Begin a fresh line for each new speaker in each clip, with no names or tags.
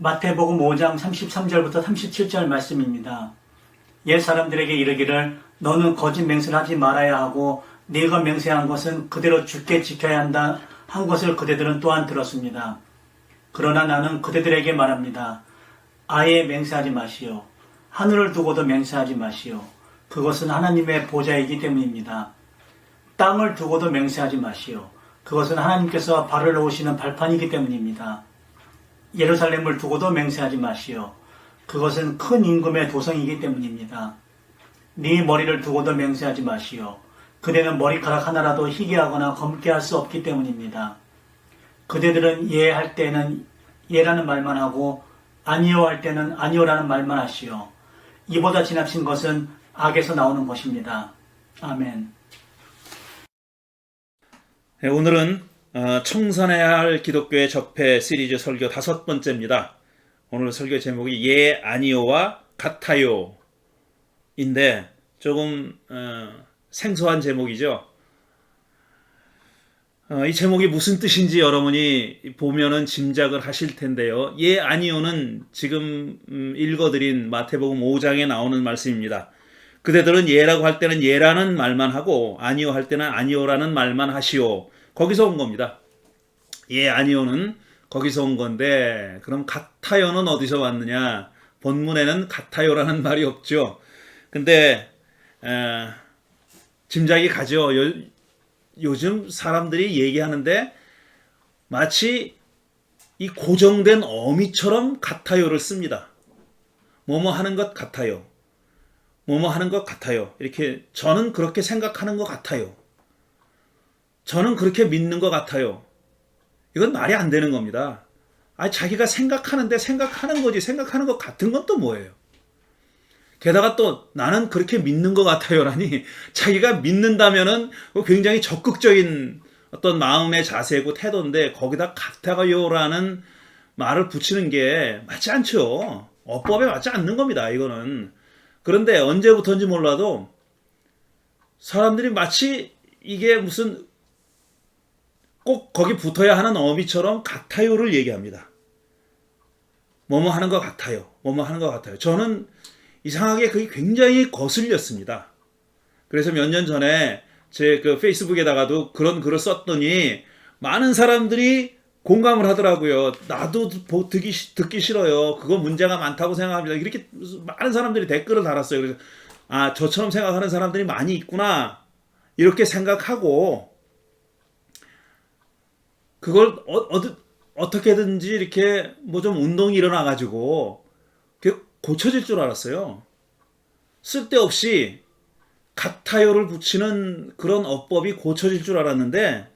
마태복음 5장 33절부터 37절 말씀입니다. 옛 사람들에게 이르기를 너는 거짓 맹세를 하지 말아야 하고 네가 맹세한 것은 그대로 주께 지켜야 한다 한 것을 그대들은 또한 들었습니다. 그러나 나는 그대들에게 말합니다. 아예 맹세하지 마시오. 하늘을 두고도 맹세하지 마시오. 그것은 하나님의 보좌이기 때문입니다. 땅을 두고도 맹세하지 마시오. 그것은 하나님께서 발을 놓으시는 발판이기 때문입니다. 예루살렘을 두고도 맹세하지 마시오. 그것은 큰 임금의 도성이기 때문입니다. 네 머리를 두고도 맹세하지 마시오. 그대는 머리카락 하나라도 희게 하거나 검게 할 수 없기 때문입니다. 그대들은 예 할 때는 예라는 말만 하고 아니요 할 때는 아니요라는 말만 하시오. 이보다 지나친 것은 악에서 나오는 것입니다. 아멘.
네, 오늘은 청산해야 할 기독교의 적폐 시리즈 설교 5번째입니다. 오늘 설교 제목이 예, 아니요와 같아요 인데 조금 생소한 제목이죠. 이 제목이 무슨 뜻인지 여러분이 보면은 짐작을 하실 텐데요. 예, 아니요는 지금 읽어드린 마태복음 5장에 나오는 말씀입니다. 그대들은 예라고 할 때는 예라는 말만 하고 아니요 할 때는 아니요라는 말만 하시오. 거기서 온 겁니다. 예, 아니요는 거기서 온 건데 그럼 같아요는 어디서 왔느냐? 본문에는 같아요라는 말이 없죠. 근데 짐작이 가죠. 요즘 사람들이 얘기하는데 마치 이 고정된 어미처럼 같아요를 씁니다. 뭐뭐 하는 것 같아요. 뭐뭐 하는 것 같아요. 이렇게 저는 그렇게 생각하는 것 같아요. 저는 그렇게 믿는 것 같아요. 이건 말이 안 되는 겁니다. 자기가 생각하는데 생각하는 거지 생각하는 것 같은 건 또 뭐예요? 게다가 또 나는 그렇게 믿는 것 같아요라니 자기가 믿는다면은 굉장히 적극적인 어떤 마음의 자세고 태도인데 거기다 같아요라는 말을 붙이는 게 맞지 않죠. 어법에 맞지 않는 겁니다. 이거는. 그런데 언제부터인지 몰라도 사람들이 마치 이게 무슨 꼭 거기 붙어야 하는 어미처럼 같아요를 얘기합니다. 뭐뭐 하는 것 같아요. 뭐뭐 하는 것 같아요. 저는 이상하게 그게 굉장히 거슬렸습니다. 그래서 몇 년 전에 제 그 페이스북에다가도 그런 글을 썼더니 많은 사람들이 공감을 하더라고요. 나도 듣기 싫어요. 그거 문제가 많다고 생각합니다. 이렇게 많은 사람들이 댓글을 달았어요. 그래서 저처럼 생각하는 사람들이 많이 있구나. 이렇게 생각하고 그걸 어떻게든지 이렇게 뭐 좀 운동이 일어나가지고 고쳐질 줄 알았어요. 쓸데없이 같아요를 붙이는 그런 어법이 고쳐질 줄 알았는데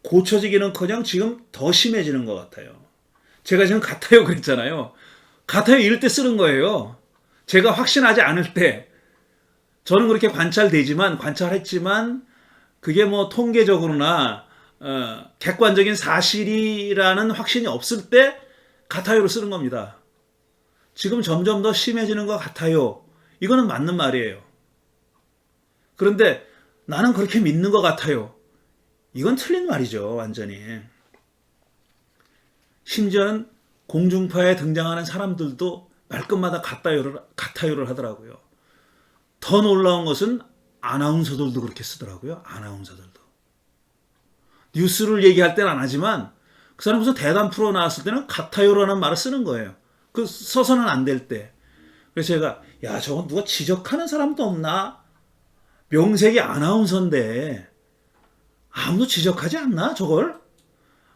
고쳐지기는커녕 지금 더 심해지는 것 같아요. 제가 지금 같아요 그랬잖아요. 같아요 이럴 때 쓰는 거예요. 제가 확신하지 않을 때 저는 그렇게 관찰했지만 그게 뭐 통계적으로나 객관적인 사실이라는 확신이 없을 때 같아요를 쓰는 겁니다. 지금 점점 더 심해지는 것 같아요. 이거는 맞는 말이에요. 그런데 나는 그렇게 믿는 것 같아요. 이건 틀린 말이죠. 완전히. 심지어는 공중파에 등장하는 사람들도 말끝마다 같아요를 하더라고요. 더 놀라운 것은 아나운서들도 그렇게 쓰더라고요. 아나운서들도. 뉴스를 얘기할 때는 안 하지만 그 사람 무슨 대담 프로 나왔을 때는 같아요라는 말을 쓰는 거예요. 그 써서는 안 될 때. 그래서 제가 저건 누가 지적하는 사람도 없나? 명색이 아나운서인데 아무도 지적하지 않나 저걸?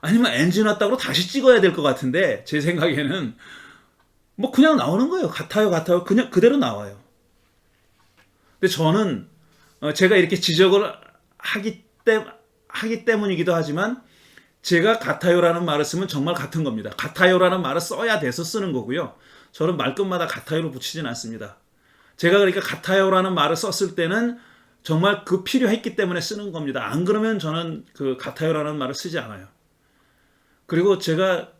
아니면 엔진 왔다고 다시 찍어야 될 것 같은데 제 생각에는 뭐 그냥 나오는 거예요. 같아요 그냥 그대로 나와요. 근데 저는 제가 이렇게 지적을 하기 때문이기도 하지만 제가 같아요라는 말을 쓰면 정말 같은 겁니다. 같아요라는 말을 써야 돼서 쓰는 거고요. 저는 말끝마다 같아요를 붙이진 않습니다. 제가 그러니까 같아요라는 말을 썼을 때는 정말 그 필요했기 때문에 쓰는 겁니다. 안 그러면 저는 그 같아요라는 말을 쓰지 않아요. 그리고 제가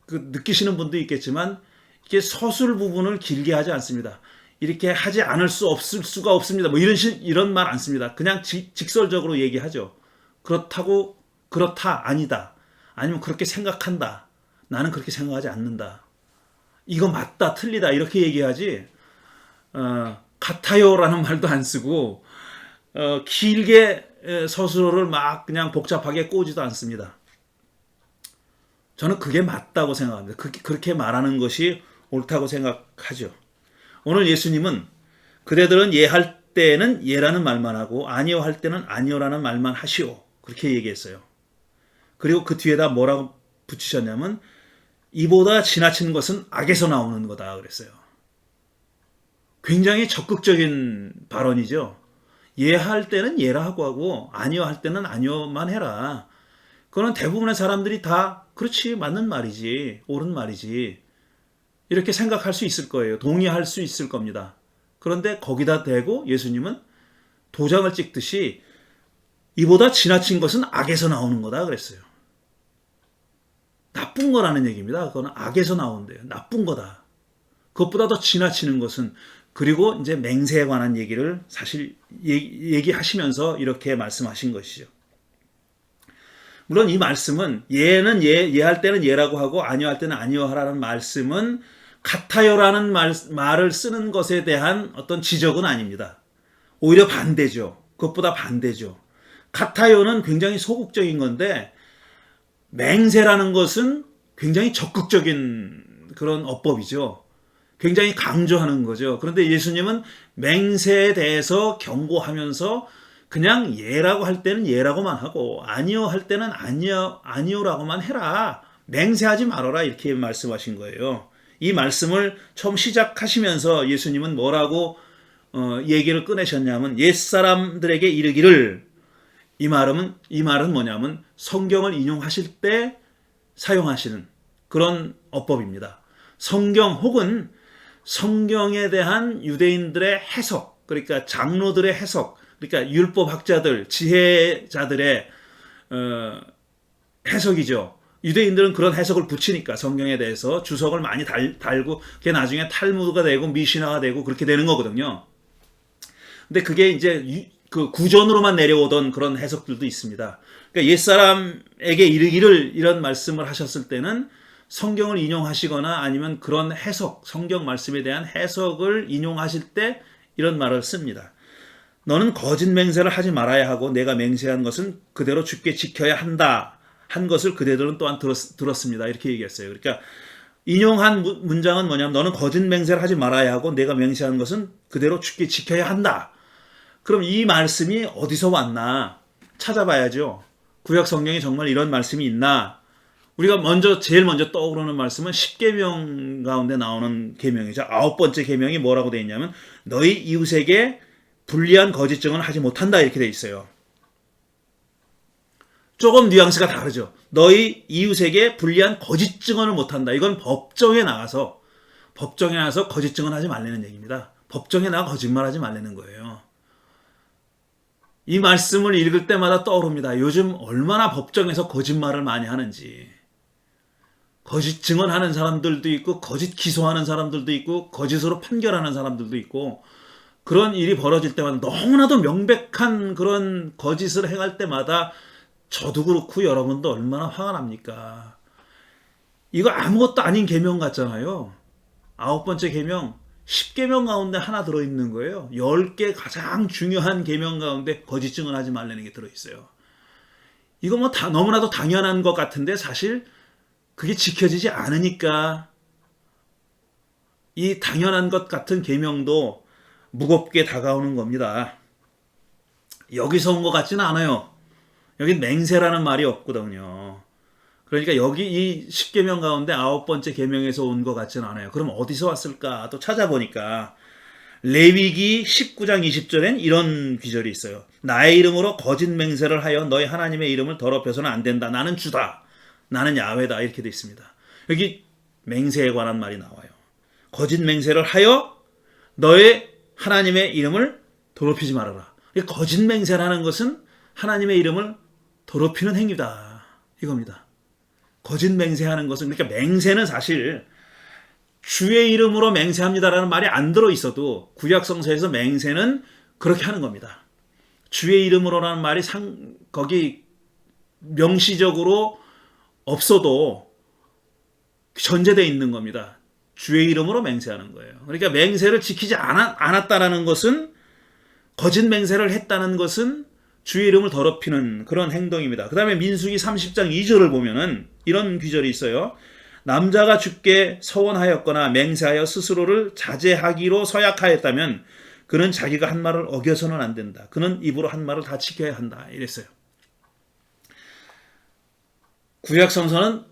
느끼시는 분도 있겠지만 이게 서술 부분을 길게 하지 않습니다. 이렇게 하지 않을 수 없을 수가 없습니다. 뭐 이런 말 안 씁니다. 그냥 직설적으로 얘기하죠. 그렇다고 그렇다 아니다. 아니면 그렇게 생각한다. 나는 그렇게 생각하지 않는다. 이거 맞다, 틀리다 이렇게 얘기하지 같아요라는 말도 안 쓰고 길게 서술어를 막 그냥 복잡하게 꼬지도 않습니다. 저는 그게 맞다고 생각합니다. 그렇게 말하는 것이 옳다고 생각하죠. 오늘 예수님은 그대들은 예할 때는 예라는 말만 하고 아니요 할 때는 아니요라는 말만 하시오. 그렇게 얘기했어요. 그리고 그 뒤에다 뭐라고 붙이셨냐면 이보다 지나친 것은 악에서 나오는 거다 그랬어요. 굉장히 적극적인 발언이죠. 예할 때는 예라고 하고 아니요 할 때는 아니요만 해라. 그거는 대부분의 사람들이 다 그렇지 맞는 말이지 옳은 말이지 이렇게 생각할 수 있을 거예요. 동의할 수 있을 겁니다. 그런데 거기다 대고 예수님은 도장을 찍듯이 이보다 지나친 것은 악에서 나오는 거다 그랬어요. 나쁜 거라는 얘기입니다. 그거는 악에서 나온대요. 나쁜 거다. 그것보다 더 지나치는 것은 그리고 이제 맹세에 관한 얘기를 사실 얘기하시면서 이렇게 말씀하신 것이죠. 물론 이 말씀은 예는 예할 때는 예라고 하고 아니요 할 때는 아니요 하라는 말씀은 같아요라는 말을 쓰는 것에 대한 어떤 지적은 아닙니다. 오히려 반대죠. 그것보다 반대죠. 같아요는 굉장히 소극적인 건데 맹세라는 것은 굉장히 적극적인 그런 어법이죠. 굉장히 강조하는 거죠. 그런데 예수님은 맹세에 대해서 경고하면서 그냥 예라고 할 때는 예라고만 하고 아니요 할 때는 아니요라고만 해라. 맹세하지 말아라 이렇게 말씀하신 거예요. 이 말씀을 처음 시작하시면서 예수님은 뭐라고 얘기를 꺼내셨냐면 옛사람들에게 이르기를 이 말은 뭐냐면 성경을 인용하실 때 사용하시는 그런 어법입니다. 성경 혹은 성경에 대한 유대인들의 해석, 그러니까 장로들의 해석, 그러니까 율법학자들, 지혜자들의 해석이죠. 유대인들은 그런 해석을 붙이니까 성경에 대해서 주석을 많이 달고 그게 나중에 탈무드가 되고 미시나가 되고 그렇게 되는 거거든요. 근데 그게 이제 그 구전으로만 내려오던 그런 해석들도 있습니다. 그러니까 옛사람에게 이르기를 이런 말씀을 하셨을 때는 성경을 인용하시거나 아니면 그런 해석, 성경 말씀에 대한 해석을 인용하실 때 이런 말을 씁니다. 너는 거짓 맹세를 하지 말아야 하고 내가 맹세한 것은 그대로 주께 지켜야 한다. 한 것을 그대들은 또한 들었습니다. 이렇게 얘기했어요. 그러니까 인용한 문장은 뭐냐면 너는 거짓 맹세를 하지 말아야 하고 내가 맹세한 것은 그대로 주께 지켜야 한다. 그럼 이 말씀이 어디서 왔나 찾아봐야죠. 구약 성경에 정말 이런 말씀이 있나? 우리가 제일 먼저 떠오르는 말씀은 10계명 가운데 나오는 계명이죠. 9번째 계명이 뭐라고 되어 있냐면 너희 이웃에게 불리한 거짓 증언을 하지 못한다 이렇게 되어 있어요. 조금 뉘앙스가 다르죠. 너희 이웃에게 불리한 거짓 증언을 못한다. 이건 법정에 나가서 거짓 증언하지 말라는 얘기입니다. 법정에 나가 거짓말하지 말라는 거예요. 이 말씀을 읽을 때마다 떠오릅니다. 요즘 얼마나 법정에서 거짓말을 많이 하는지. 거짓 증언하는 사람들도 있고 거짓 기소하는 사람들도 있고 거짓으로 판결하는 사람들도 있고 그런 일이 벌어질 때마다 너무나도 명백한 그런 거짓을 행할 때마다 저도 그렇고 여러분도 얼마나 화가 납니까? 이거 아무것도 아닌 계명 같잖아요. 9번째 계명 10계명 가운데 하나 들어있는 거예요. 10개 가장 중요한 계명 가운데 거짓 증언하지 말라는 게 들어있어요. 이거 뭐 너무나도 당연한 것 같은데 사실 그게 지켜지지 않으니까 이 당연한 것 같은 계명도 무겁게 다가오는 겁니다. 여기서 온 것 같지는 않아요. 여기 맹세라는 말이 없거든요. 그러니까 여기 이 10계명 가운데 9번째 계명에서 온 것 같지는 않아요. 그럼 어디서 왔을까? 또 찾아보니까 레위기 19장 20절엔 이런 귀절이 있어요. 나의 이름으로 거짓 맹세를 하여 너희 하나님의 이름을 더럽혀서는 안 된다. 나는 주다. 나는 야훼다. 이렇게 되어 있습니다. 여기 맹세에 관한 말이 나와요. 거짓 맹세를 하여 너의 하나님의 이름을 더럽히지 말아라. 거짓 맹세라는 것은 하나님의 이름을 더럽히는 행위다. 이겁니다. 거짓 맹세하는 것은 그러니까 맹세는 사실 주의 이름으로 맹세합니다라는 말이 안 들어있어도 구약 성서에서 맹세는 그렇게 하는 겁니다. 주의 이름으로라는 말이 거기 명시적으로 없어도 전제되어 있는 겁니다. 주의 이름으로 맹세하는 거예요. 그러니까 맹세를 지키지 않았다라는 것은, 거짓 맹세를 했다는 것은 주의 이름을 더럽히는 그런 행동입니다. 그 다음에 민수기 30장 2절을 보면은 이런 규절이 있어요. 남자가 주께 서원하였거나 맹세하여 스스로를 자제하기로 서약하였다면 그는 자기가 한 말을 어겨서는 안 된다. 그는 입으로 한 말을 다 지켜야 한다. 이랬어요. 구약 성서는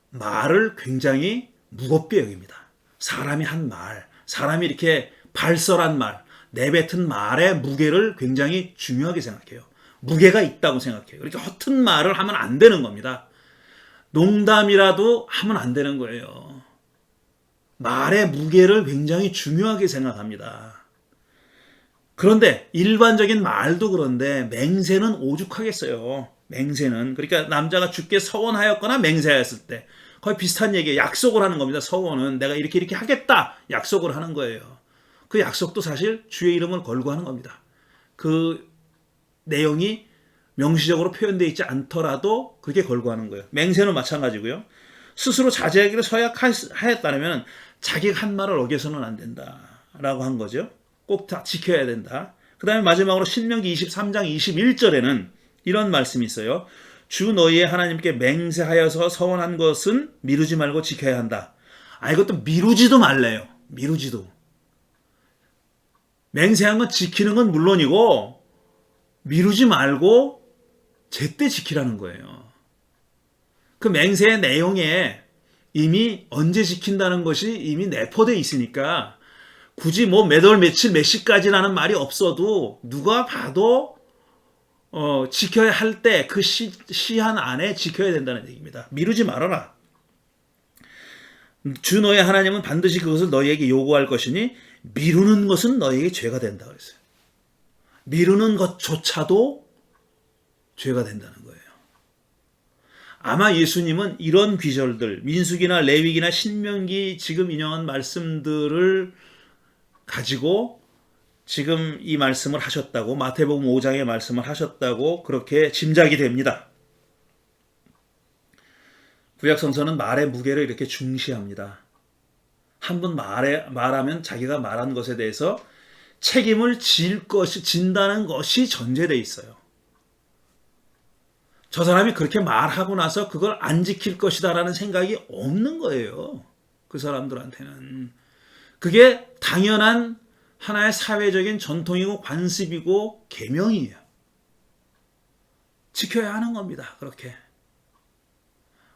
말을 굉장히 무겁게 여깁니다. 사람이 한 말, 사람이 이렇게 발설한 말, 내뱉은 말의 무게를 굉장히 중요하게 생각해요. 무게가 있다고 생각해요. 그러니까 허튼 말을 하면 안 되는 겁니다. 농담이라도 하면 안 되는 거예요. 말의 무게를 굉장히 중요하게 생각합니다. 그런데 일반적인 말도 그런데 맹세는 오죽하겠어요. 맹세는. 그러니까 남자가 주께 서원하였거나 맹세하였을 때 거의 비슷한 얘기예요. 약속을 하는 겁니다. 서원은 내가 이렇게 하겠다. 약속을 하는 거예요. 그 약속도 사실 주의 이름을 걸고 하는 겁니다. 그 내용이 명시적으로 표현되어 있지 않더라도 그렇게 걸고 하는 거예요. 맹세는 마찬가지고요. 스스로 자제하기로 서약하였다면 자기가 한 말을 어겨서는 안 된다라고 한 거죠. 꼭 다 지켜야 된다. 그 다음에 마지막으로 신명기 23장 21절에는 이런 말씀이 있어요. 주 너희의 하나님께 맹세하여서 서원한 것은 미루지 말고 지켜야 한다. 이것도 미루지도 말래요. 미루지도. 맹세한 건 지키는 건 물론이고 미루지 말고 제때 지키라는 거예요. 그 맹세의 내용에 이미 언제 지킨다는 것이 이미 내포되어 있으니까 굳이 뭐 몇 월 며칠 몇 시까지라는 말이 없어도 누가 봐도 지켜야 할 때 그 시한 안에 지켜야 된다는 얘기입니다. 미루지 말아라. 주 너의 하나님은 반드시 그것을 너희에게 요구할 것이니 미루는 것은 너희에게 죄가 된다 그랬어요. 미루는 것조차도 죄가 된다는 거예요. 아마 예수님은 이런 귀절들, 민수기나 레위기나 신명기 지금 인용한 말씀들을 가지고 지금 이 말씀을 하셨다고, 마태복음 5장의 말씀을 하셨다고 그렇게 짐작이 됩니다. 구약성서는 말의 무게를 이렇게 중시합니다. 한 번 말하면 자기가 말한 것에 대해서 책임을 진다는 것이 전제되어 있어요. 저 사람이 그렇게 말하고 나서 그걸 안 지킬 것이다라는 생각이 없는 거예요. 그 사람들한테는. 그게 당연한 하나의 사회적인 전통이고 관습이고 계명이에요. 지켜야 하는 겁니다. 그렇게.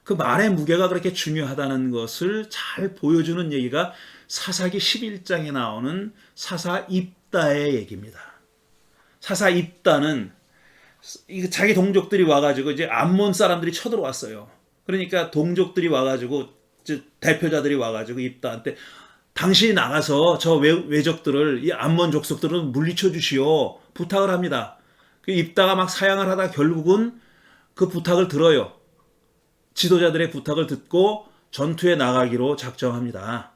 그 말의 무게가 그렇게 중요하다는 것을 잘 보여주는 얘기가 사사기 11장에 나오는 사사입다의 얘기입니다. 사사입다는 자기 동족들이 와가지고 이제 암몬 사람들이 쳐들어왔어요. 그러니까 동족들이 와가지고 대표자들이 와가지고 입다한테 당신이 나가서 저 외적들을 이 암몬 족속들은 물리쳐 주시오 부탁을 합니다. 그 입다가 막 사양을 하다 결국은 그 부탁을 들어요. 지도자들의 부탁을 듣고 전투에 나가기로 작정합니다.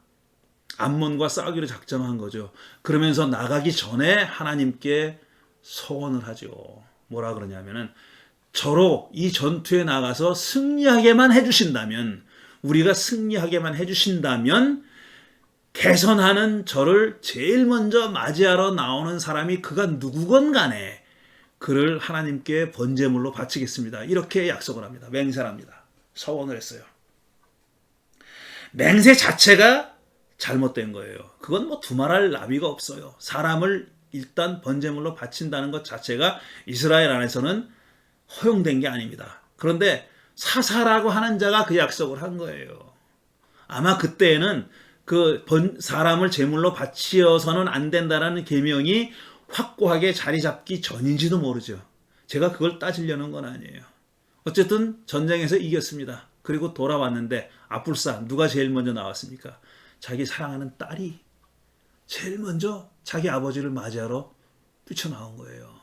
암몬과 싸우기로 작정한 거죠. 그러면서 나가기 전에 하나님께 서원을 하죠. 뭐라 그러냐면은 저로 이 전투에 나가서 승리하게만 해주신다면, 우리가 승리하게만 해주신다면 개선하는 저를 제일 먼저 맞이하러 나오는 사람이 그가 누구건 간에 그를 하나님께 번제물로 바치겠습니다. 이렇게 약속을 합니다. 맹세를 합니다. 서원을 했어요. 맹세 자체가 잘못된 거예요. 그건 뭐 두말할 나위가 없어요. 사람을 일단 번제물로 바친다는 것 자체가 이스라엘 안에서는 허용된 게 아닙니다. 그런데 사사라고 하는 자가 그 약속을 한 거예요. 아마 그때에는 그 사람을 제물로 바치어서는 안 된다는 계명이 확고하게 자리 잡기 전인지도 모르죠. 제가 그걸 따지려는 건 아니에요. 어쨌든 전쟁에서 이겼습니다. 그리고 돌아왔는데 앞불싸 누가 제일 먼저 나왔습니까? 자기 사랑하는 딸이 제일 먼저 자기 아버지를 맞이하러 뛰쳐나온 거예요.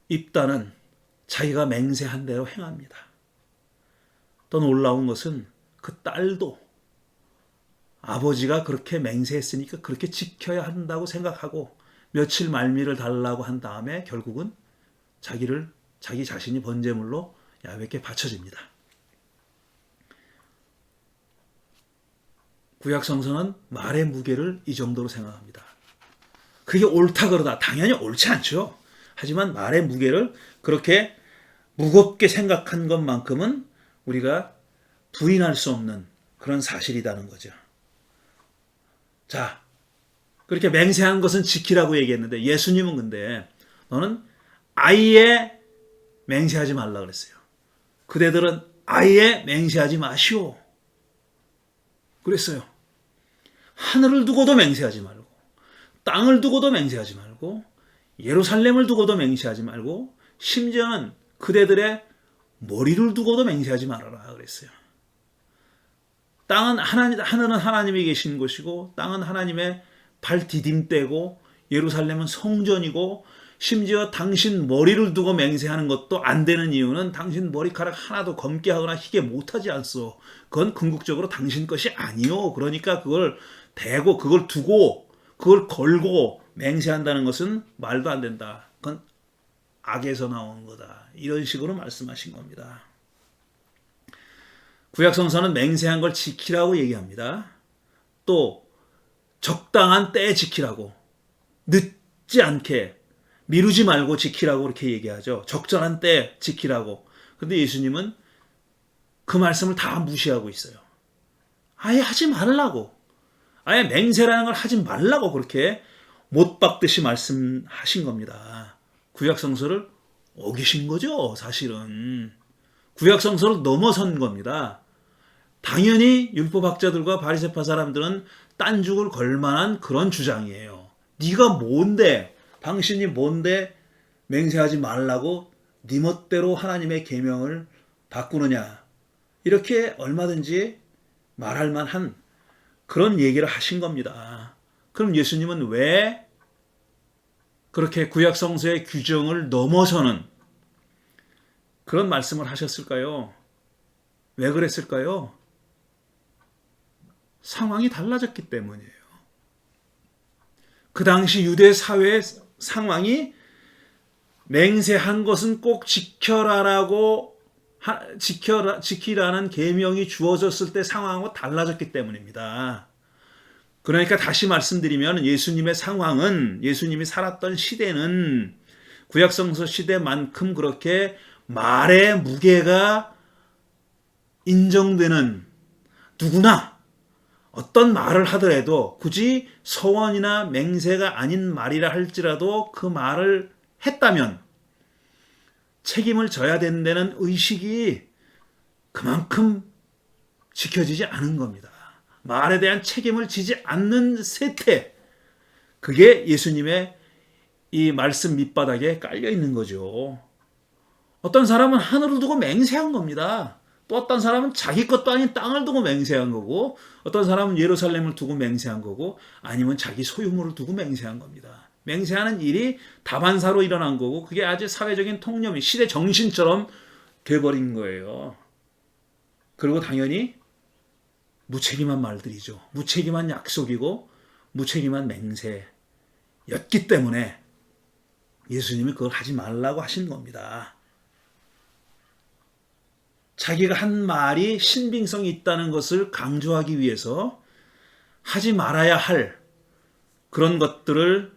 입다는 자기가 맹세한 대로 행합니다. 또 놀라운 것은 그 딸도 아버지가 그렇게 맹세했으니까 그렇게 지켜야 한다고 생각하고 며칠 말미를 달라고 한 다음에 결국은 자기 자신이 번제물로 야훼께 바쳐집니다. 구약 성서는 말의 무게를 이 정도로 생각합니다. 그게 옳다 그러다 당연히 옳지 않죠. 하지만 말의 무게를 그렇게 무겁게 생각한 것만큼은 우리가 부인할 수 없는 그런 사실이라는 거죠. 자, 그렇게 맹세한 것은 지키라고 얘기했는데 예수님은 근데 너는 아예 맹세하지 말라 그랬어요. 그대들은 아예 맹세하지 마시오. 그랬어요. 하늘을 두고도 맹세하지 말고, 땅을 두고도 맹세하지 말고, 예루살렘을 두고도 맹세하지 말고, 심지어는 그대들의 머리를 두고도 맹세하지 말아라 그랬어요. 하늘은 하나님이 계신 곳이고, 땅은 하나님의 발 디딤대고, 예루살렘은 성전이고, 심지어 당신 머리를 두고 맹세하는 것도 안 되는 이유는 당신 머리카락 하나도 검게 하거나 희게 못하지 않소. 그건 궁극적으로 당신 것이 아니요. 그러니까 그걸 대고 그걸 두고 그걸 걸고 맹세한다는 것은 말도 안 된다. 그건 악에서 나온 거다. 이런 식으로 말씀하신 겁니다. 구약성서는 맹세한 걸 지키라고 얘기합니다. 또 적당한 때에 지키라고, 늦지 않게 미루지 말고 지키라고 이렇게 얘기하죠. 적절한 때 지키라고. 그런데 예수님은 그 말씀을 다 무시하고 있어요. 아예 하지 말라고. 아예 맹세라는 걸 하지 말라고 그렇게 못 박듯이 말씀하신 겁니다. 구약성서를 어기신 거죠, 사실은. 구약성서를 넘어선 겁니다. 당연히 율법학자들과 바리새파 사람들은 딴죽을 걸 만한 그런 주장이에요. 네가 뭔데, 당신이 뭔데 맹세하지 말라고 네 멋대로 하나님의 계명을 바꾸느냐. 이렇게 얼마든지 말할 만한 그런 얘기를 하신 겁니다. 그럼 예수님은 왜 그렇게 구약성서의 규정을 넘어서는 그런 말씀을 하셨을까요? 왜 그랬을까요? 상황이 달라졌기 때문이에요. 그 당시 유대 사회의 상황이 맹세한 것은 꼭 지키라는 계명이 주어졌을 때 상황하고 달라졌기 때문입니다. 그러니까 다시 말씀드리면 예수님의 상황은, 예수님이 살았던 시대는 구약성서 시대만큼 그렇게 말의 무게가 인정되는, 누구나 어떤 말을 하더라도 굳이 서원이나 맹세가 아닌 말이라 할지라도 그 말을 했다면 책임을 져야 된다는 의식이 그만큼 지켜지지 않은 겁니다. 말에 대한 책임을 지지 않는 세태, 그게 예수님의 이 말씀 밑바닥에 깔려 있는 거죠. 어떤 사람은 하늘을 두고 맹세한 겁니다. 또 어떤 사람은 자기 것도 아닌 땅을 두고 맹세한 거고, 어떤 사람은 예루살렘을 두고 맹세한 거고, 아니면 자기 소유물을 두고 맹세한 겁니다. 맹세하는 일이 다반사로 일어난 거고, 그게 아주 사회적인 통념이 시대 정신처럼 돼버린 거예요. 그리고 당연히 무책임한 말들이죠. 무책임한 약속이고 무책임한 맹세였기 때문에 예수님이 그걸 하지 말라고 하신 겁니다. 자기가 한 말이 신빙성이 있다는 것을 강조하기 위해서 하지 말아야 할 그런 것들을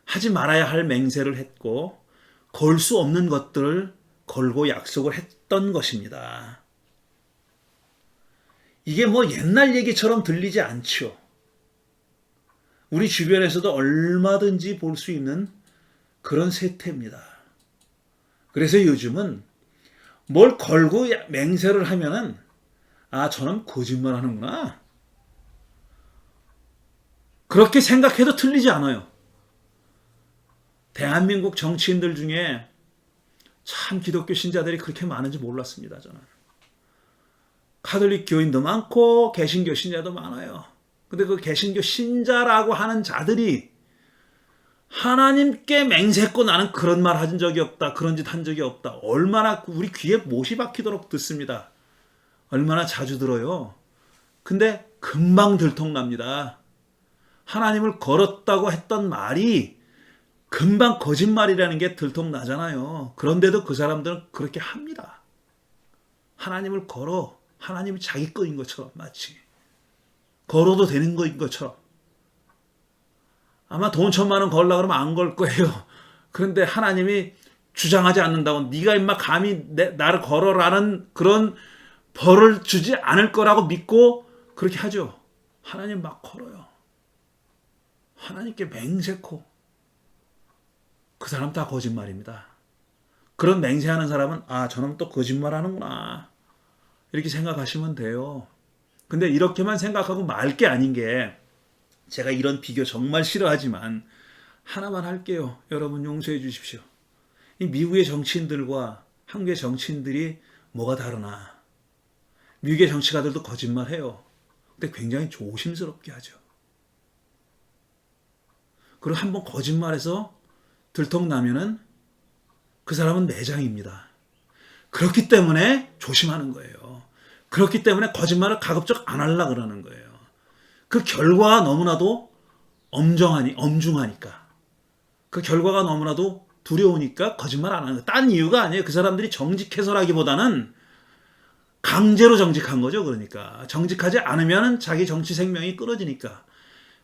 하지 말아야 할 맹세를 했고, 걸 수 없는 것들을 걸고 약속을 했던 것입니다. 이게 뭐 옛날 얘기처럼 들리지 않죠. 우리 주변에서도 얼마든지 볼 수 있는 그런 세태입니다. 그래서 요즘은 뭘 걸고 맹세를 하면은, 아, 저는 거짓말 하는구나, 그렇게 생각해도 틀리지 않아요. 대한민국 정치인들 중에 참 기독교 신자들이 그렇게 많은지 몰랐습니다, 저는. 카톨릭 교인도 많고 개신교 신자도 많아요. 근데 그 개신교 신자라고 하는 자들이 하나님께 맹세했고 나는 그런 말 한 적이 없다, 그런 짓 한 적이 없다, 얼마나 우리 귀에 못이 박히도록 듣습니다. 얼마나 자주 들어요. 근데 금방 들통납니다. 하나님을 걸었다고 했던 말이 금방 거짓말이라는 게 들통나잖아요. 그런데도 그 사람들은 그렇게 합니다. 하나님을 걸어, 하나님이 자기 거인 것처럼 마치. 걸어도 되는 거인 것처럼. 아마 돈 1,000만 원 걸려고 그러면 안 걸 거예요. 그런데 하나님이 주장하지 않는다고 네가 임마 감히 나를 걸어라는 그런 벌을 주지 않을 거라고 믿고 그렇게 하죠. 하나님 막 걸어요. 하나님께 맹세코. 그 사람 다 거짓말입니다. 그런 맹세하는 사람은 아 저놈 또 거짓말하는구나 이렇게 생각하시면 돼요. 근데 이렇게만 생각하고 말 게 아닌 게 제가 이런 비교 정말 싫어하지만 하나만 할게요. 여러분 용서해 주십시오. 이 미국의 정치인들과 한국의 정치인들이 뭐가 다르나. 미국의 정치가들도 거짓말해요. 근데 굉장히 조심스럽게 하죠. 그리고 한번 거짓말해서 들통나면은 그 사람은 매장입니다. 그렇기 때문에 조심하는 거예요. 그렇기 때문에 거짓말을 가급적 안 하려고 그러는 거예요. 그 결과가 너무나도 엄중하니까. 그 결과가 너무나도 두려우니까 거짓말 안 하는 거예요. 딴 이유가 아니에요. 그 사람들이 정직해서라기보다는 강제로 정직한 거죠. 그러니까 정직하지 않으면 자기 정치 생명이 끊어지니까.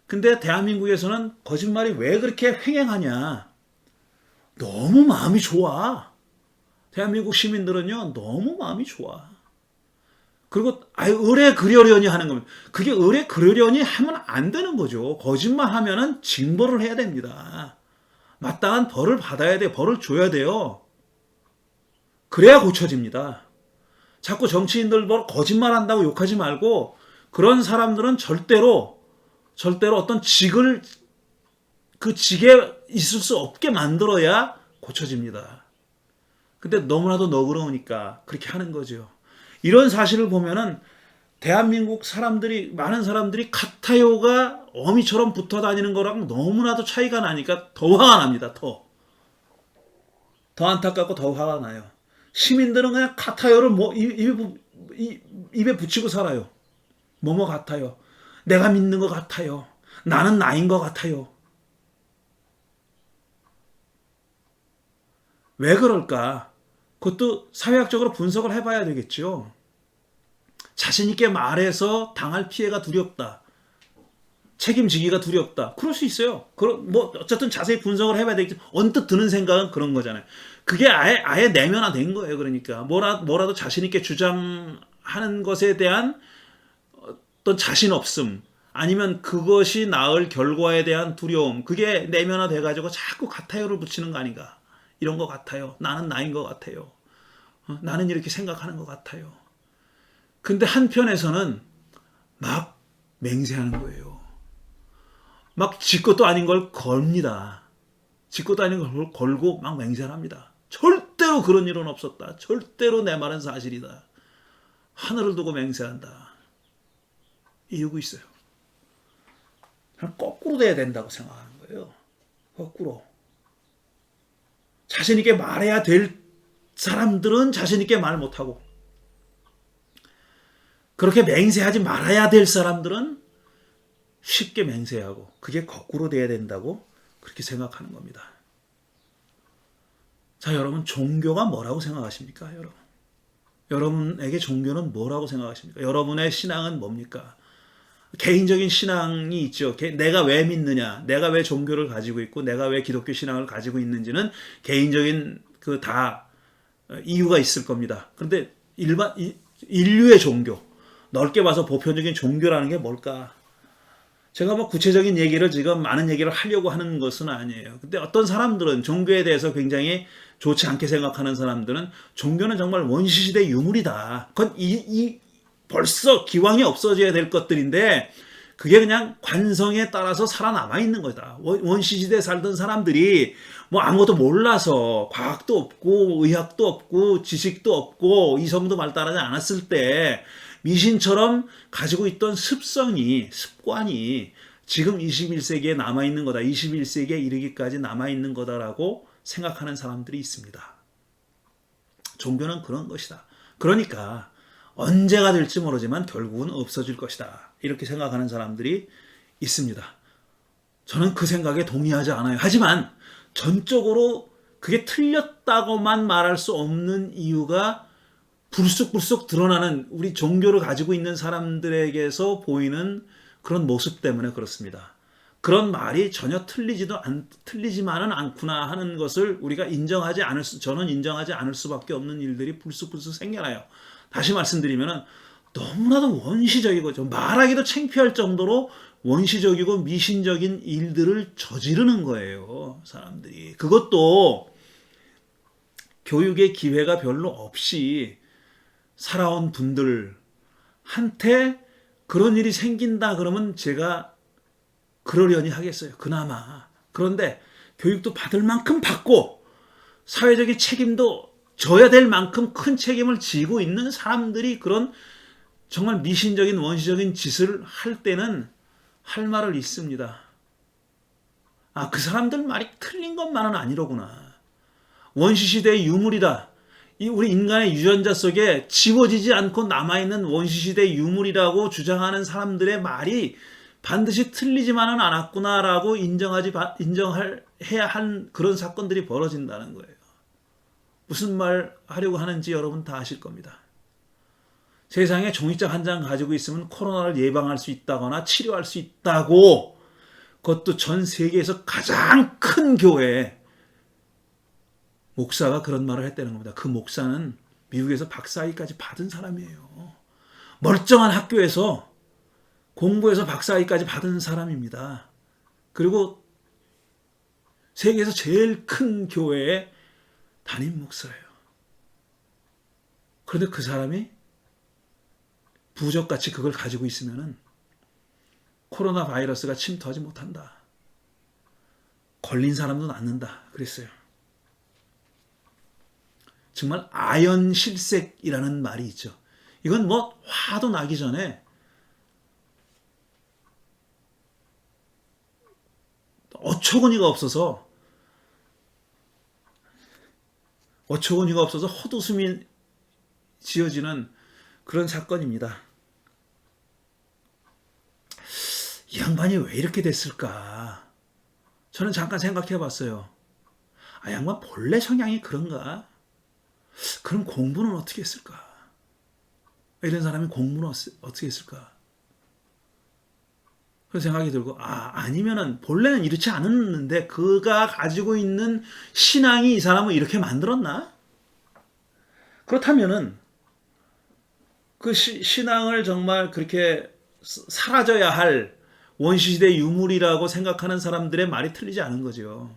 근데 대한민국에서는 거짓말이 왜 그렇게 횡행하냐. 너무 마음이 좋아. 대한민국 시민들은요 너무 마음이 좋아. 그리고 의뢰 그러려니 하는 겁니다. 그게 의뢰 그러려니 하면 안 되는 거죠. 거짓말 하면은 징벌을 해야 됩니다. 마땅한 벌을 받아야 돼요. 벌을 줘야 돼요. 그래야 고쳐집니다. 자꾸 정치인들 거짓말 한다고 욕하지 말고 그런 사람들은 절대로 어떤 그 직에 있을 수 없게 만들어야 고쳐집니다. 근데 너무나도 너그러우니까 그렇게 하는 거죠. 이런 사실을 보면은 대한민국 많은 사람들이 같아요가 어미처럼 붙어 다니는 거랑 너무나도 차이가 나니까 더 화가 납니다. 더 안타깝고 더 화가 나요. 시민들은 그냥 같아요를 입에 붙이고 살아요. 뭐뭐 같아요. 내가 믿는 것 같아요. 나는 나인 것 같아요. 왜 그럴까? 그것도 사회학적으로 분석을 해봐야 되겠죠. 자신 있게 말해서 당할 피해가 두렵다. 책임지기가 두렵다. 그럴 수 있어요. 어쨌든 자세히 분석을 해봐야 되겠지. 언뜻 드는 생각은 그런 거잖아요. 그게 아예 내면화된 거예요. 그러니까 뭐라도 자신 있게 주장하는 것에 대한 어떤 자신 없음, 아니면 그것이 나을 결과에 대한 두려움, 그게 내면화돼 가지고 자꾸 같아요를 붙이는 거 아닌가. 이런 것 같아요. 나는 나인 것 같아요. 나는 이렇게 생각하는 것 같아요. 근데 한편에서는 막 맹세하는 거예요. 막 지 것도 아닌 걸 겁니다. 지 것도 아닌 걸 걸고 막 맹세를 합니다. 절대로 그런 일은 없었다. 절대로 내 말은 사실이다. 하늘을 두고 맹세한다. 이유가 있어요. 거꾸로 돼야 된다고 생각하는 거예요. 거꾸로. 자신 있게 말해야 될 사람들은 자신 있게 말 못하고, 그렇게 맹세하지 말아야 될 사람들은 쉽게 맹세하고, 그게 거꾸로 돼야 된다고 그렇게 생각하는 겁니다. 자, 여러분, 종교가 뭐라고 생각하십니까? 여러분에게 종교는 뭐라고 생각하십니까? 여러분의 신앙은 뭡니까? 개인적인 신앙이 있죠. 내가 왜 믿느냐, 내가 왜 종교를 가지고 있고, 내가 왜 기독교 신앙을 가지고 있는지는 개인적인 다 이유가 있을 겁니다. 그런데 인류의 종교, 넓게 봐서 보편적인 종교라는 게 뭘까? 제가 구체적인 얘기를 지금 많은 얘기를 하려고 하는 것은 아니에요. 근데 어떤 사람들은 종교에 대해서 굉장히 좋지 않게 생각하는 사람들은 종교는 정말 원시시대 유물이다. 그건 벌써 기왕이 없어져야 될 것들인데 그게 그냥 관성에 따라서 살아남아 있는 거다. 원시시대에 살던 사람들이 아무것도 몰라서 과학도 없고 의학도 없고 지식도 없고 이성도 발달하지 않았을 때 미신처럼 가지고 있던 습관이 지금 21세기에 남아있는 거다. 21세기에 이르기까지 남아있는 거다라고 생각하는 사람들이 있습니다. 종교는 그런 것이다. 그러니까 언제가 될지 모르지만 결국은 없어질 것이다. 이렇게 생각하는 사람들이 있습니다. 저는 그 생각에 동의하지 않아요. 하지만 전적으로 그게 틀렸다고만 말할 수 없는 이유가 불쑥불쑥 드러나는 우리 종교를 가지고 있는 사람들에게서 보이는 그런 모습 때문에 그렇습니다. 그런 말이 전혀 틀리지만은 않구나 하는 것을 우리가 저는 인정하지 않을 수밖에 없는 일들이 불쑥불쑥 생겨나요. 다시 말씀드리면은 너무나도 원시적이고 좀 말하기도 창피할 정도로 원시적이고 미신적인 일들을 저지르는 거예요, 사람들이. 그것도 교육의 기회가 별로 없이 살아온 분들한테 그런 일이 생긴다 그러면 제가 그러려니 하겠어요. 그나마. 그런데 교육도 받을 만큼 받고 사회적인 책임도 져야 될 만큼 큰 책임을 지고 있는 사람들이 그런 정말 미신적인 원시적인 짓을 할 때는 할 말을 있습니다. 아, 그 사람들 말이 틀린 것만은 아니로구나. 원시시대의 유물이다. 우리 인간의 유전자 속에 지워지지 않고 남아있는 원시시대의 유물이라고 주장하는 사람들의 말이 반드시 틀리지만은 않았구나라고 인정해야 한 그런 사건들이 벌어진다는 거예요. 무슨 말 하려고 하는지 여러분 다 아실 겁니다. 세상에 종이짝 한 장 가지고 있으면 코로나를 예방할 수 있다거나 치료할 수 있다고, 그것도 전 세계에서 가장 큰 교회 목사가 그런 말을 했다는 겁니다. 그 목사는 미국에서 박사학위까지 받은 사람이에요. 멀쩡한 학교에서 공부해서 박사학위까지 받은 사람입니다. 그리고 세계에서 제일 큰 교회의 담임 목사예요. 그런데 그 사람이 부적같이 그걸 가지고 있으면은 코로나 바이러스가 침투하지 못한다. 걸린 사람도 낫는다. 그랬어요. 정말 아연실색이라는 말이 있죠. 이건 뭐 화도 나기 전에 어처구니가 없어서 헛웃음이 지어지는 그런 사건입니다. 이 양반이 왜 이렇게 됐을까? 저는 잠깐 생각해 봤어요. 아, 양반 본래 성향이 그런가? 그럼 공부는 어떻게 했을까? 이런 사람이 공부는 어떻게 했을까? 그런 생각이 들고, 아니면은 본래는 이렇지 않았는데 그가 가지고 있는 신앙이 이 사람을 이렇게 만들었나? 그렇다면은 그 신앙을 정말 그렇게 사라져야 할 원시시대 유물이라고 생각하는 사람들의 말이 틀리지 않은 거죠.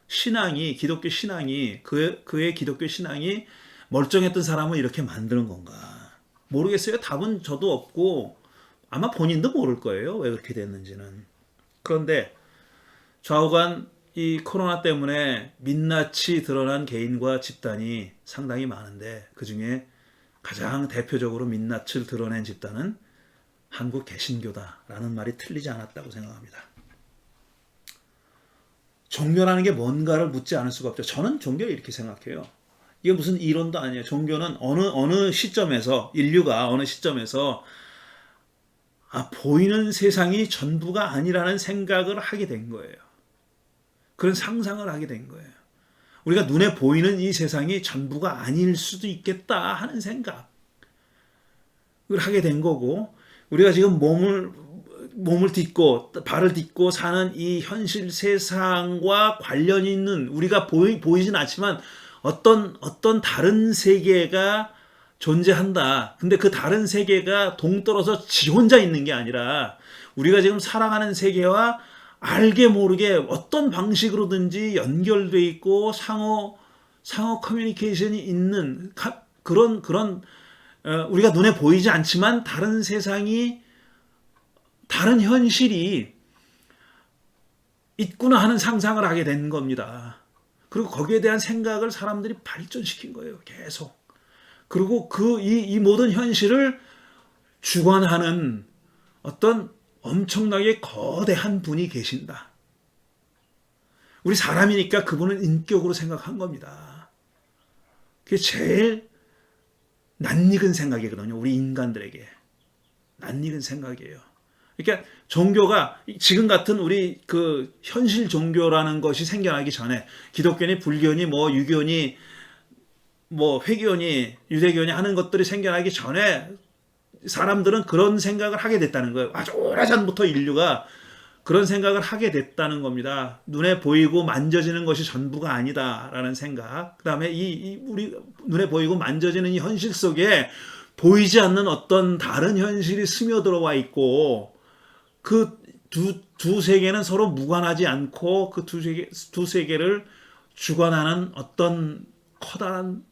기독교 신앙이, 그의 기독교 신앙이 멀쩡했던 사람을 이렇게 만드는 건가? 모르겠어요. 답은 저도 없고 아마 본인도 모를 거예요. 왜 그렇게 됐는지는. 그런데 좌우간 이 코로나 때문에 민낯이 드러난 개인과 집단이 상당히 많은데 그중에 가장 대표적으로 민낯을 드러낸 집단은 한국 개신교다라는 말이 틀리지 않았다고 생각합니다. 종교라는 게 뭔가를 묻지 않을 수가 없죠. 저는 종교를 이렇게 생각해요. 이게 무슨 이론도 아니에요. 종교는 어느 시점에서, 인류가 어느 시점에서 보이는 세상이 전부가 아니라는 생각을 하게 된 거예요. 그런 상상을 하게 된 거예요. 우리가 눈에 보이는 이 세상이 전부가 아닐 수도 있겠다 하는 생각을 하게 된 거고, 우리가 지금 몸을 딛고 발을 딛고 사는 이 현실 세상과 관련이 있는, 우리가 보이진 않지만 어떤 다른 세계가 존재한다. 근데 그 다른 세계가 동떨어서 지 혼자 있는 게 아니라 우리가 지금 살아가는 세계와 알게 모르게 어떤 방식으로든지 연결돼 있고 상호 커뮤니케이션이 있는 그런 우리가 눈에 보이지 않지만 다른 세상이, 다른 현실이 있구나 하는 상상을 하게 된 겁니다. 그리고 거기에 대한 생각을 사람들이 발전시킨 거예요. 계속. 그리고 이 모든 현실을 주관하는 어떤 엄청나게 거대한 분이 계신다. 우리 사람이니까 그분은 인격으로 생각한 겁니다. 그게 제일 낯익은 생각이거든요. 우리 인간들에게. 낯익은 생각이에요. 그러니까 종교가 지금 같은 우리 그 현실 종교라는 것이 생겨나기 전에, 기독교니 불교니 뭐 유교니 뭐 회교니 유대교니 하는 것들이 생겨나기 전에 사람들은 그런 생각을 하게 됐다는 거예요. 아주 오래전부터 인류가 그런 생각을 하게 됐다는 겁니다. 눈에 보이고 만져지는 것이 전부가 아니다라는 생각. 그다음에 우리 눈에 보이고 만져지는 이 현실 속에 보이지 않는 어떤 다른 현실이 스며들어와 있고 그 두 세계는 서로 무관하지 않고 그 두 세계를 주관하는 어떤 커다란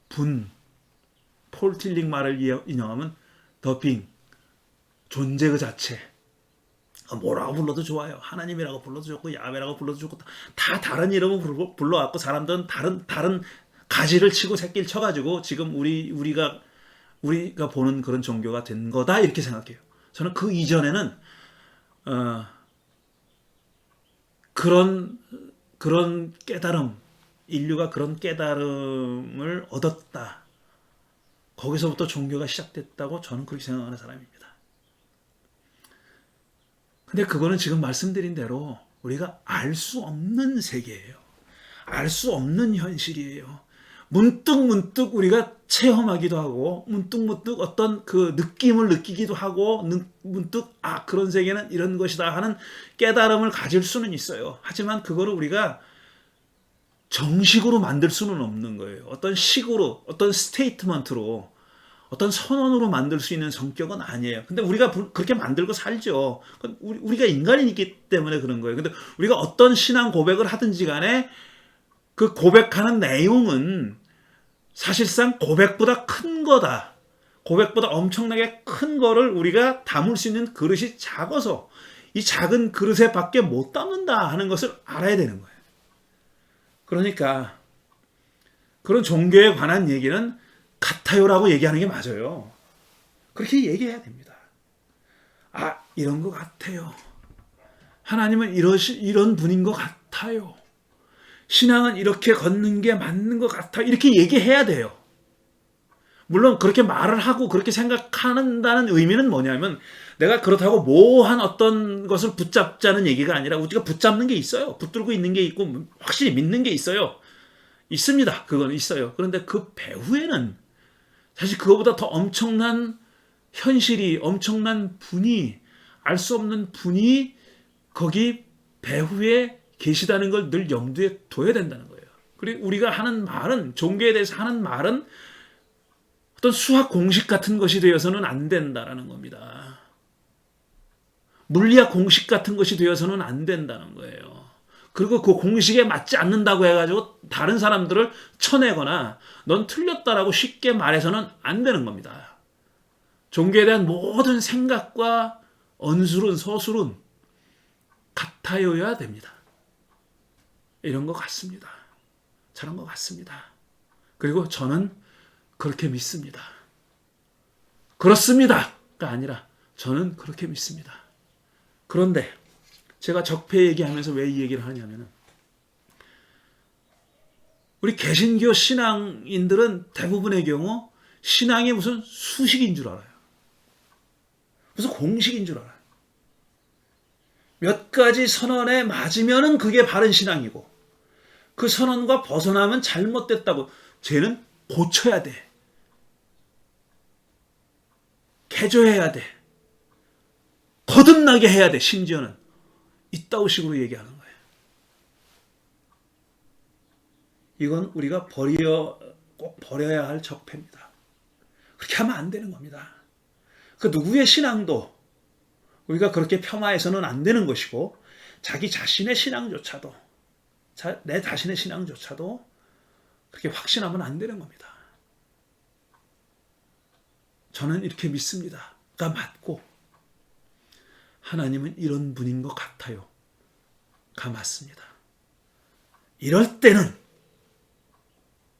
폴 틸링 말을 인용하면 더빙, 존재 그 자체. 뭐라고 불러도 좋아요. 하나님이라고 불러도 좋고 야훼라고 불러도 좋고 다 다른 이름을 불러왔고 사람들은 다른 가지를 치고 새끼를 쳐가지고 지금 우리가 보는 그런 종교가 된 거다 이렇게 생각해요. 저는 그 이전에는 그런 깨달음, 인류가 그런 깨달음을 얻었다. 거기서부터 종교가 시작됐다고 저는 그렇게 생각하는 사람입니다. 근데 그거는 지금 말씀드린 대로 우리가 알 수 없는 세계예요. 알 수 없는 현실이에요. 문득 우리가 체험하기도 하고 문득 어떤 그 느낌을 느끼기도 하고 문득 그런 세계는 이런 것이다 하는 깨달음을 가질 수는 있어요. 하지만 그거를 우리가 정식으로 만들 수는 없는 거예요. 어떤 식으로, 어떤 스테이트먼트로, 어떤 선언으로 만들 수 있는 성격은 아니에요. 근데 우리가 그렇게 만들고 살죠. 우리가 인간이기 때문에 그런 거예요. 근데 우리가 어떤 신앙 고백을 하든지 간에 그 고백하는 내용은 사실상 고백보다 큰 거다. 고백보다 엄청나게 큰 거를 우리가 담을 수 있는 그릇이 작아서 이 작은 그릇에 밖에 못 담는다 하는 것을 알아야 되는 거예요. 그러니까 그런 종교에 관한 얘기는 같아요라고 얘기하는 게 맞아요. 그렇게 얘기해야 됩니다. 이런 것 같아요. 하나님은 이런 분인 것 같아요. 신앙은 이렇게 걷는 게 맞는 것 같아요. 이렇게 얘기해야 돼요. 물론 그렇게 말을 하고 그렇게 생각한다는 의미는 뭐냐면 내가 그렇다고 모호한 어떤 것을 붙잡자는 얘기가 아니라 우리가 붙잡는 게 있어요. 붙들고 있는 게 있고 확실히 믿는 게 있어요. 있습니다. 그건 있어요. 그런데 그 배후에는 사실 그거보다 더 엄청난 현실이, 엄청난 분이, 알 수 없는 분이 거기 배후에 계시다는 걸 늘 염두에 둬야 된다는 거예요. 그리고 우리가 하는 말은, 종교에 대해서 하는 말은 어떤 수학 공식 같은 것이 되어서는 안 된다라는 겁니다. 물리학 공식 같은 것이 되어서는 안 된다는 거예요. 그리고 그 공식에 맞지 않는다고 해가지고 다른 사람들을 쳐내거나 넌 틀렸다라고 쉽게 말해서는 안 되는 겁니다. 종교에 대한 모든 생각과 언술은 서술은 같아여야 됩니다. 이런 것 같습니다. 저런 것 같습니다. 그리고 저는 그렇게 믿습니다. 그렇습니다가 아니라 저는 그렇게 믿습니다. 그런데 제가 적폐 얘기하면서 왜 이 얘기를 하냐면은 우리 개신교 신앙인들은 대부분의 경우 신앙이 무슨 수식인 줄 알아요. 무슨 공식인 줄 알아요. 몇 가지 선언에 맞으면은 그게 바른 신앙이고 그 선언과 벗어나면 잘못됐다고 쟤는 고쳐야 돼. 개조해야 돼. 거듭나게 해야 돼. 심지어는 이따위 식으로 얘기하는 거예요. 이건 우리가 꼭 버려야 할 적폐입니다. 그렇게 하면 안 되는 겁니다. 그 누구의 신앙도 우리가 그렇게 폄하해서는 안 되는 것이고 자기 자신의 신앙조차도 내 자신의 신앙조차도 그렇게 확신하면 안 되는 겁니다. 저는 이렇게 믿습니다가 맞고 하나님은 이런 분인 것 같아요. 가 맞습니다. 이럴 때는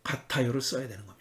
같아요를 써야 되는 겁니다.